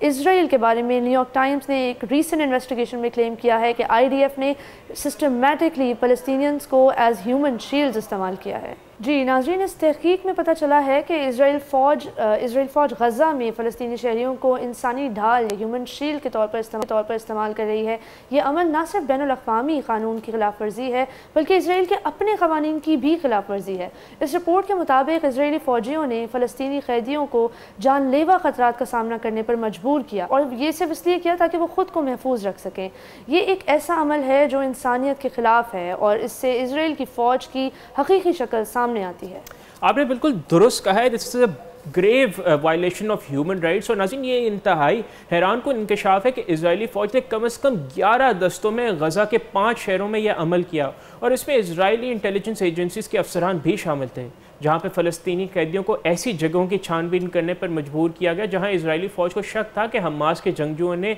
اسرائیل کے بارے میں نیو یارک ٹائمز نے ایک ریسنٹ انویسٹیگیشن میں کلیم کیا ہے کہ IDF نے سسٹمیٹکلی فلسطینینز کو ایز ہیومن شیلڈز استعمال کیا ہے۔ جی ناظرین، اس تحقیق میں پتہ چلا ہے کہ اسرائیل فوج غزہ میں فلسطینی شہریوں کو انسانی ڈھال یا ہیومن شیلڈ کے طور پر استعمال کر رہی ہے۔ یہ عمل نہ صرف بین الاقوامی قانون کی خلاف ورزی ہے بلکہ اسرائیل کے اپنے قوانین کی بھی خلاف ورزی ہے۔ اس رپورٹ کے مطابق اسرائیلی فوجیوں نے فلسطینی قیدیوں کو جان لیوا خطرات کا سامنا کرنے پر مجبور کیا، اور یہ صرف اس لیے کیا تاکہ وہ خود کو محفوظ رکھ سکیں۔ یہ ایک ایسا عمل ہے جو انسانیت کے خلاف ہے اور اس سے اسرائیل کی فوج کی حقیقی شکل سامنے آتی ہے۔ آپ نے بالکل درست کہا ہے، دس از اے گریو وائلیشن آف ہیومن رائٹس۔ اور ناظرین، یہ انتہائی حیران کن انکشاف ہے کہ اسرائیلی فوج نے کم از کم 11 دستوں میں غزہ کے 5 شہروں میں یہ عمل کیا، اور اس میں اسرائیلی انٹیلیجنس ایجنسیز کے افسران بھی شامل تھے، جہاں پہ فلسطینی قیدیوں کو ایسی جگہوں کی چھان بین کرنے پر مجبور کیا گیا جہاں اسرائیلی فوج کو شک تھا کہ حماس کے جنگجوؤں نے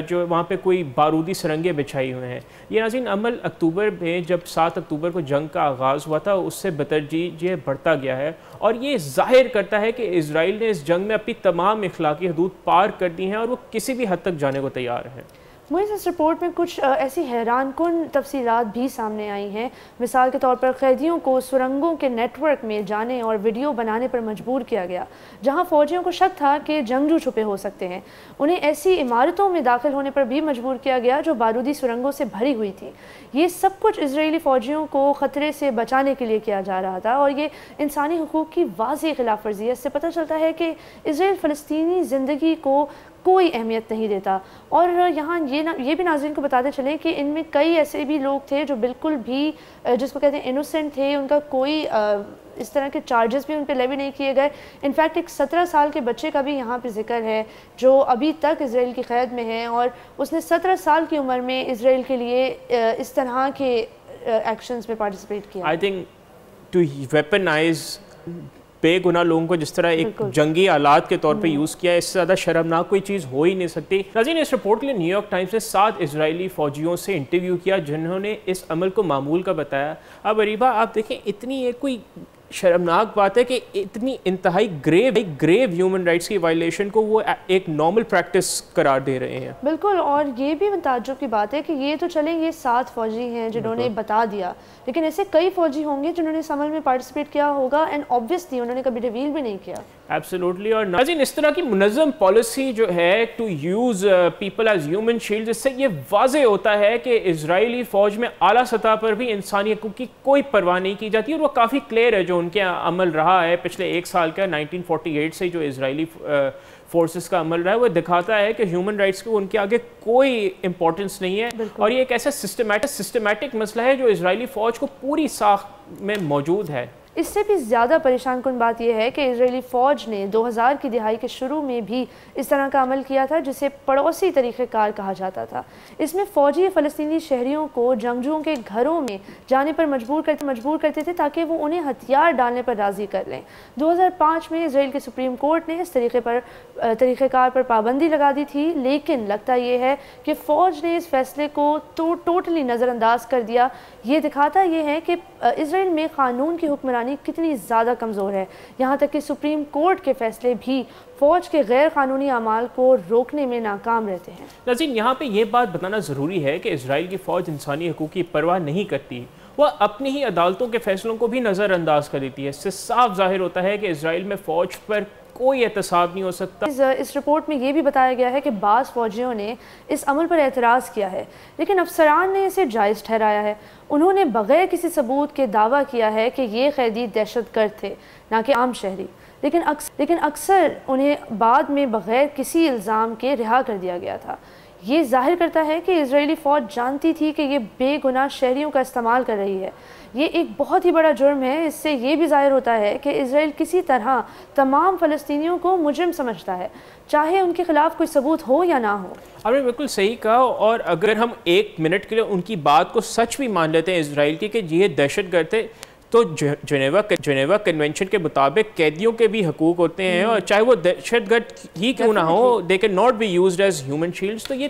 جو وہاں پہ کوئی بارودی سرنگیں بچھائی ہوئے ہیں۔ یہ ناظرین عمل اکتوبر میں جب 7 اکتوبر کو جنگ کا آغاز ہوا تھا اس سے بتدریج یہ بڑھتا گیا ہے، اور یہ ظاہر کرتا ہے کہ اسرائیل نے اس جنگ میں اپنی تمام اخلاقی حدود پار کر دی ہیں اور وہ کسی بھی حد تک جانے کو تیار ہیں۔ مجھے اس رپورٹ میں کچھ ایسی حیران کن تفصیلات بھی سامنے آئی ہیں۔ مثال کے طور پر قیدیوں کو سرنگوں کے نیٹ ورک میں جانے اور ویڈیو بنانے پر مجبور کیا گیا، جہاں فوجیوں کو شک تھا کہ جنگجو چھپے ہو سکتے ہیں۔ انہیں ایسی عمارتوں میں داخل ہونے پر بھی مجبور کیا گیا جو بارودی سرنگوں سے بھری ہوئی تھی۔ یہ سب کچھ اسرائیلی فوجیوں کو خطرے سے بچانے کے لیے کیا جا رہا تھا، اور یہ انسانی حقوق کی واضح خلاف ورزی ہے۔ اس سے پتہ چلتا ہے کہ اسرائیل فلسطینی زندگی کو کوئی اہمیت نہیں دیتا۔ اور یہاں یہ بھی ناظرین کو بتاتے چلیں کہ ان میں کئی ایسے بھی لوگ تھے جو بالکل بھی جس کو کہتے ہیں انوسنٹ تھے، ان کا کوئی اس طرح کے چارجز بھی ان پہ لیوی نہیں کیے گئے۔ انفیکٹ ایک 17 سال کے بچے کا بھی یہاں پہ ذکر ہے جو ابھی تک اسرائیل کی قید میں ہے، اور اس نے 17 سال کی عمر میں اسرائیل کے لیے اس طرح کے ایکشنز میں پارٹیسپیٹ کیا۔ آئی تھنک ٹو ویپنائز بے گناہ لوگوں کو جس طرح ایک جنگی آلات کے طور پہ یوز کیا ہے، اس سے زیادہ شرمناک کوئی چیز ہو ہی نہیں سکتی۔ ناظرین، اس رپورٹ کے لیے نیو یارک ٹائمز نے 7 اسرائیلی فوجیوں سے انٹرویو کیا جنہوں نے اس عمل کو معمول کا بتایا۔ اب اریبہ، آپ دیکھیں اتنی ایک کوئی شرمناک بات ہے کہ اتنی انتہائی گریو ہیومن رائٹس کی وائلیشن کو وہ ایک نارمل پریکٹس قرار دے رہے ہیں۔ بالکل، اور یہ بھی تعجب کی بات ہے کہ یہ تو چلیں یہ 7 فوجی ہیں جنہوں نے بتا دیا، لیکن ایسے کئی فوجی ہوں گے جنہوں نے اس عمل میں پارٹیسپیٹ کیا ہوگا، اینڈ obviously انہوں نے کبھی ریویل بھی نہیں کیا۔ ایبسولوٹلی۔ اور ناظرین، اس طرح کی منظم پالیسی جو ہے to use people as human shield, اس سے یہ واضح ہوتا ہے کہ اسرائیلی فوج میں اعلیٰ سطح پر بھی انسانی حقوق کی کوئی پرواہ نہیں کی جاتی، اور وہ کافی کلیئر ہے جو ان کے عمل رہا ہے پچھلے 1 سال کا 1948 سے جو اسرائیلی فورسز کا عمل رہا ہے، وہ دکھاتا ہے کہ ہیومن رائٹس کو ان کے آگے کوئی امپورٹنس نہیں ہے، اور یہ ایک ایسا سسٹمیٹک مسئلہ ہے جو اسرائیلی فوج کو پوری ساخت میں موجود ہے۔ اس سے بھی زیادہ پریشان کن بات یہ ہے کہ اسرائیلی فوج نے 2000 کی دہائی کے شروع میں بھی اس طرح کا عمل کیا تھا جسے پڑوسی طریقہ کار کہا جاتا تھا۔ اس میں فوجی فلسطینی شہریوں کو جنگجوؤں کے گھروں میں جانے پر مجبور کرتے تھے تاکہ وہ انہیں ہتھیار ڈالنے پر راضی کر لیں۔ 2005 میں اسرائیل کے سپریم کورٹ نے اس طریقہ کار پر پابندی لگا دی تھی، لیکن لگتا یہ ہے کہ فوج نے اس فیصلے کو ٹوٹلی نظر انداز کر دیا۔ یہ دکھاتا یہ ہے کہ اسرائیل میں قانون کی حکمرانی کتنی زیادہ کمزور ہے، یہاں تک کہ سپریم کورٹ کے فیصلے بھی فوج کے غیر قانونی اعمال کو روکنے میں ناکام رہتے ہیں۔ ناظرین، یہاں پہ یہ بات بتانا ضروری ہے کہ اسرائیل کی فوج انسانی حقوق کی پرواہ نہیں کرتی، وہ اپنی ہی عدالتوں کے فیصلوں کو بھی نظر انداز کر دیتی ہے۔ اس سے صاف ظاہر ہوتا ہے کہ اسرائیل میں فوج پر کوئی احتساب نہیں ہو سکتا۔ اس رپورٹ میں یہ بھی بتایا گیا ہے کہ بعض فوجیوں نے اس عمل پر اعتراض کیا ہے، لیکن افسران نے اسے جائز ٹھہرایا ہے۔ انہوں نے بغیر کسی ثبوت کے دعویٰ کیا ہے کہ یہ قیدی دہشت گرد تھے، نہ کہ عام شہری، لیکن اکثر انہیں بعد میں بغیر کسی الزام کے رہا کر دیا گیا تھا۔ یہ ظاہر کرتا ہے کہ اسرائیلی فوج جانتی تھی کہ یہ بے گناہ شہریوں کا استعمال کر رہی ہے۔ یہ ایک بہت ہی بڑا جرم ہے۔ اس سے یہ بھی ظاہر ہوتا ہے کہ اسرائیل کسی طرح تمام فلسطینیوں کو مجرم سمجھتا ہے، چاہے ان کے خلاف کوئی ثبوت ہو یا نہ ہو۔ آپ نے بالکل صحیح کہا، اور اگر ہم 1 منٹ کے لیے ان کی بات کو سچ بھی مان لیتے ہیں اسرائیل کی کہ یہ دہشت گرد تھے، تو جنیوا کنونشن کے مطابق قیدیوں کے بھی حقوق ہوتے ہیں، اور چاہے وہ دہشت گرد ہی کیوں نہ ہو، they can not be used as human shields. تو یہ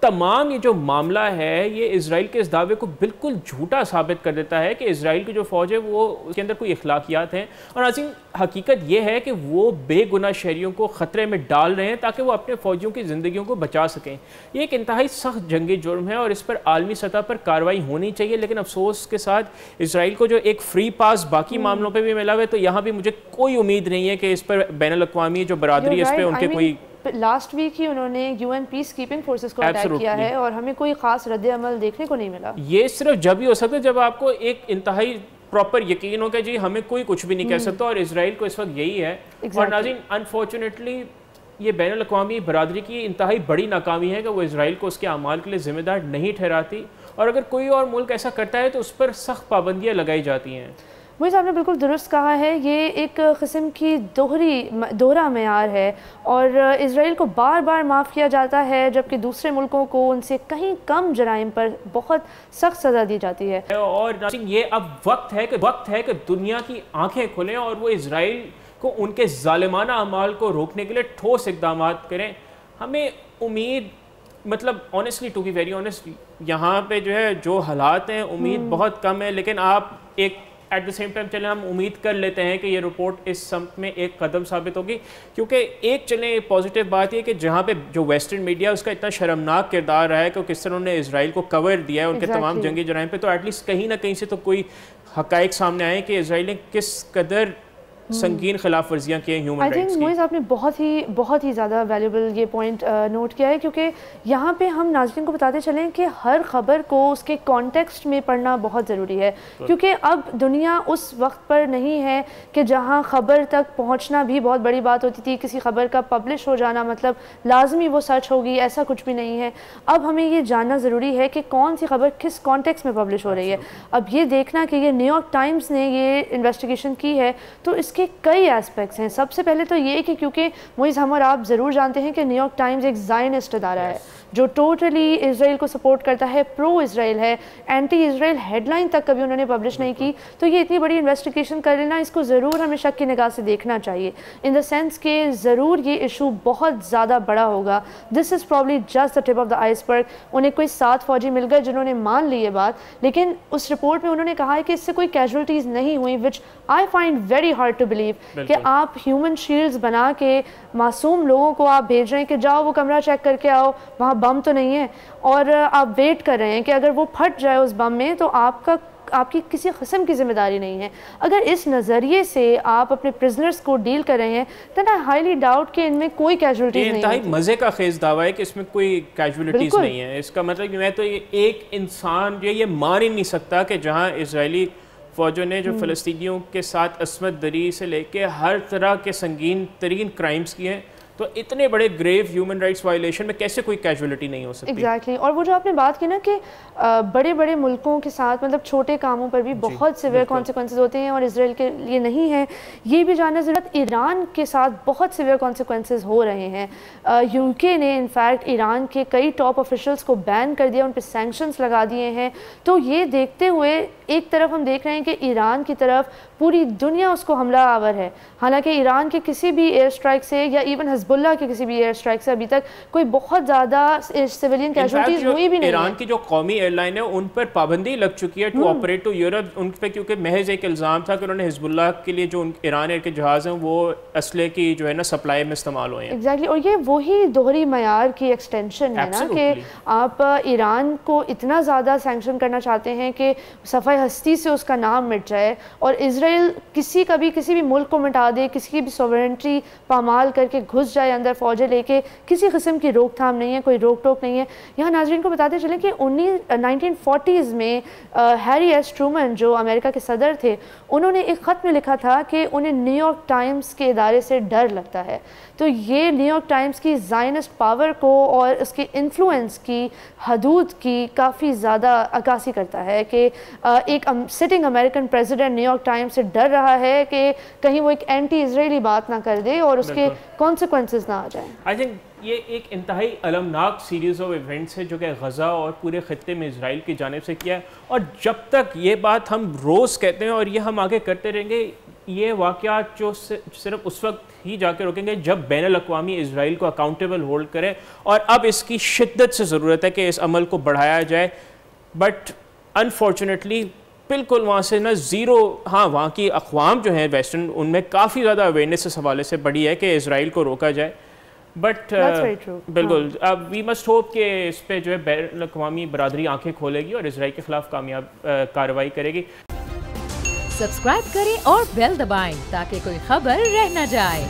تمام یہ جو معاملہ ہے یہ اسرائیل کے اس دعوے کو بالکل جھوٹا ثابت کر دیتا ہے کہ اسرائیل کی جو فوج ہے وہ اس کے اندر کوئی اخلاقیات ہیں. اور ناظرین حقیقت یہ ہے کہ وہ بے گناہ شہریوں کو خطرے میں ڈال رہے ہیں تاکہ وہ اپنے فوجیوں کی زندگیوں کو بچا سکیں. یہ ایک انتہائی سخت جنگی جرم ہے اور اس پر عالمی سطح پر کارروائی ہونی چاہیے. لیکن افسوس کے ساتھ اسرائیل کو جو ایک فری پاس باقی معاملوں پہ بھی ملا ہوا ہے تو یہاں بھی مجھے کوئی امید نہیں ہے کہ اس پر بین الاقوامی جو برادری اس پہ ان کے کوئی لاسٹ ویک ہی انہوں نے U N peacekeeping forces کو اٹیک کیا ہے اور ہمیں کوئی خاص رد عمل دیکھنے کو نہیں ملا. یہ صرف جب ہی ہو سکتا ہے جب آپ کو ایک انتہائی پراپر یقین ہو کہ جی ہمیں کوئی کچھ بھی نہیں کہہ سکتا اور اسرائیل کو اس وقت یہی ہے. اور ناظرین انفارچونیٹلی یہ بین الاقوامی برادری کی انتہائی بڑی ناکامی ہے کہ وہ اسرائیل کو اس کے اعمال کے لیے ذمہ دار نہیں ٹھہراتی اور اگر کوئی اور ملک ایسا کرتا ہے تو اس پر سخت پابندیاں لگائی جاتی ہیں. موئی صاحب نے بالکل درست کہا ہے. یہ ایک قسم کی دوہرا معیار ہے اور اسرائیل کو بار بار معاف کیا جاتا ہے جبکہ دوسرے ملکوں کو ان سے کہیں کم جرائم پر بہت سخت سزا دی جاتی ہے. اور یہ اب وقت ہے کہ دنیا کی آنکھیں کھلیں اور وہ اسرائیل کو ان کے ظالمانہ اعمال کو روکنے کے لیے ٹھوس اقدامات کریں. ہمیں امید مطلب honestly to be very honest یہاں پہ جو ہے جو حالات ہیں امید بہت کم ہے لیکن آپ ایک ایٹ دا سیم ٹائم چلیں ہم امید کر لیتے ہیں کہ یہ رپورٹ اس سمت میں ایک قدم ثابت ہوگی کیونکہ ایک چلیں پازیٹیو بات یہ کہ جہاں پہ جو ویسٹرن میڈیا اس کا اتنا شرمناک کردار رہا ہے کہ کس طرح انہوں نے اسرائیل کو کور دیا ہے ان کے تمام جنگی جرائم پہ تو ایٹ لیسٹ کہیں نہ کہیں سے تو کوئی حقائق سامنے آئے کہ اسرائیل نے کس قدر سنگین خلاف ورزیاں کی ہیں ہیومن رائٹس کی. آئی تھنک موئز آپ نے بہت ہی زیادہ ویلیبل یہ پوائنٹ نوٹ کیا ہے کیونکہ یہاں پہ ہم ناظرین کو بتاتے چلیں کہ ہر خبر کو اس کے کانٹیکسٹ میں پڑھنا بہت ضروری ہے کیونکہ اب دنیا اس وقت پر نہیں ہے کہ جہاں خبر تک پہنچنا بھی بہت بڑی بات ہوتی تھی. کسی خبر کا پبلش ہو جانا مطلب لازمی وہ سچ ہوگی ایسا کچھ بھی نہیں ہے. اب ہمیں یہ جاننا ضروری ہے کہ کون سی خبر کس کانٹیکسٹ میں پبلش ہو رہی ہے. اب یہ دیکھنا کہ یہ نیو یارک ٹائمز نے یہ انویسٹیگیشن کی ہے تو اس کے کئی ایسپیکٹس ہیں. سب سے پہلے تو یہ کہ کیونکہ موئز ہم اور آپ ضرور جانتے ہیں کہ نیو یارک ٹائمز ایک زائنسٹ ادارہ ہے جو ٹوٹلی اسرائیل کو سپورٹ کرتا ہے, پرو اسرائیل ہے, اینٹی اسرائیل ہیڈ لائن تک کبھی انہوں نے پبلش نہیں کی. تو یہ اتنی بڑی انویسٹیگیشن کر لینا اس کو ضرور ہمیں شک کی نگاہ سے دیکھنا چاہیے ان دا سینس کہ ضرور یہ ایشو بہت زیادہ بڑا ہوگا. This is probably just the tip of the iceberg. انہیں کوئی 7 فوجی مل گئے جنہوں نے مان لی یہ بات لیکن اس رپورٹ میں انہوں نے کہا ہے کہ اس سے کوئی کیجولٹیز نہیں ہوئی which I find very hard to believe کہ آپ ہیومن شیلڈز بنا کے معصوم لوگوں کو آپ بھیج رہے ہیں کہ جاؤ وہ کمرہ چیک کر کے آؤ وہاں بم تو نہیں ہے اور آپ ویٹ کر رہے ہیں کہ اگر وہ پھٹ جائے اس بم میں تو آپ کی کسی قسم کی ذمہ داری نہیں ہے. اگر اس نظریے سے آپ اپنے پرزنرز کو ڈیل کر رہے ہیں then I highly doubt کہ ان میں کوئی کیجولٹیز نہیں ہیں. یہ انتہائی مزے کا خیز دعویٰ ہے کہ اس میں کوئی کیجولٹیز نہیں ہے. اس کا مطلب میں تو ایک انسان جو یہ مان ہی نہیں سکتا کہ جہاں اسرائیلی فوجوں نے جو فلسطینیوں کے ساتھ عصمت دری سے لے کے ہر طرح کے سنگین ترین کرائمز کیے ہیں تو اتنے بڑے گریو ہیومن رائٹس وائلیشن میں کیسے کوئی کیجولٹی نہیں ہو سکتی. ایگزیکٹلی. اور وہ جو آپ نے بات کی نا کہ بڑے بڑے ملکوں کے ساتھ مطلب چھوٹے کاموں پر بھی بہت سیویئر کانسیکوینسز ہوتے ہیں اور اسرائیل کے لیے نہیں ہے یہ بھی جاننا ضرورت. ایران کے ساتھ بہت سیویئر کانسیکوینسز ہو رہے ہیں. یو کے نے انفیکٹ ایران کے کئی ٹاپ آفیشلس کو بین کر دیا, ان پہ سینکشنز لگا دیے ہیں. تو یہ دیکھتے ہوئے ایک طرف ہم دیکھ رہے ہیں کہ ایران کی طرف پوری دنیا اس کو حملہ آور ہے حالانکہ ایران کے کسی بھی ایئر اسٹرائک سے یا ایون حزب اللہ کے کسی بھی ایئر اسٹرائک سے ابھی تک کوئی بہت زیادہ سیویلین کیجولٹیز ہوئی بھی نہیں. ایران کی جو قومی ایئر لائن ہے ان پر پابندی لگ چکی ہے ٹو آپریٹ ٹو یورپ ان پہ کیونکہ محض ایک الزام تھا کہ انہوں نے حزب اللہ کے لیے جو ایران ایئر کے جہاز ہیں وہ اسلحے کی جو ہے نا سپلائی میں استعمال ہوئے ہیں. ایگزیکٹلی. اور یہ وہی دوہری معیار کی ایکسٹینشن ہے نا کہ آپ ایران کو اتنا زیادہ سینکشن کرنا چاہتے ہیں کہ صفحہ ہستی سے اس کا نام مٹ جائے اور اسرائیل کسی بھی ملک کو مٹا دے, کسی کی بھی سوورنٹی پامال کر کے گھس جائے اندر فوجیں لے کے, کسی قسم کی روک تھام نہیں ہے, کوئی روک ٹوک نہیں ہے. یہاں ناظرین کو بتاتے چلیں کہ 1940s میں ہیری ایس ٹرومن جو امریکہ کے صدر تھے انہوں نے ایک خط میں لکھا تھا کہ انہیں نیو یارک ٹائمز کے ادارے سے ڈر لگتا ہے. تو یہ نیو یارک ٹائمز کی زائنسٹ پاور کو اور اس کے انفلوئنس کی حدود کی کافی زیادہ عکاسی کرتا ہے کہ ایک sitting American president new York Times سے ڈر رہا ہے کہ کہیں وہ ایک اینٹی اسرائیلی بات نہ کر دے اور اس کے کانسیکوینسز نہ آ جائیں. آئی تھنک یہ ایک انتہائی المناک سیریز آف ایونٹس ہے جو کہ غزہ اور پورے خطے میں اسرائیل کی جانب سے کیا ہے اور جب تک یہ بات ہم روز کہتے ہیں اور یہ ہم آگے کرتے رہیں گے یہ واقعات جو صرف اس وقت ہی جا کے روکیں گے جب بین الاقوامی اسرائیل کو اکاؤنٹیبل ہولڈ کرے، اور اب اس کی شدت سے ضرورت ہے کہ اس عمل کو بڑھایا جائے. بٹ انفارچونیٹلی بالکل وہاں سے نا زیرو. ہاں وہاں کی اقوام جو ہیں ویسٹرن، ان میں کافی زیادہ اویئرنیس اس حوالے سے بڑی ہے کہ اسرائیل کو روکا جائے. بٹ بالکل اب وی مسٹ ہوپ کہ اس پہ جو ہے بین الاقوامی برادری آنکھیں کھولے گی اور اسرائیل کے خلاف کامیاب کارروائی کرے گی. سبسکرائب کریں اور بیل دبائیں تاکہ کوئی خبر رہ نہ جائے.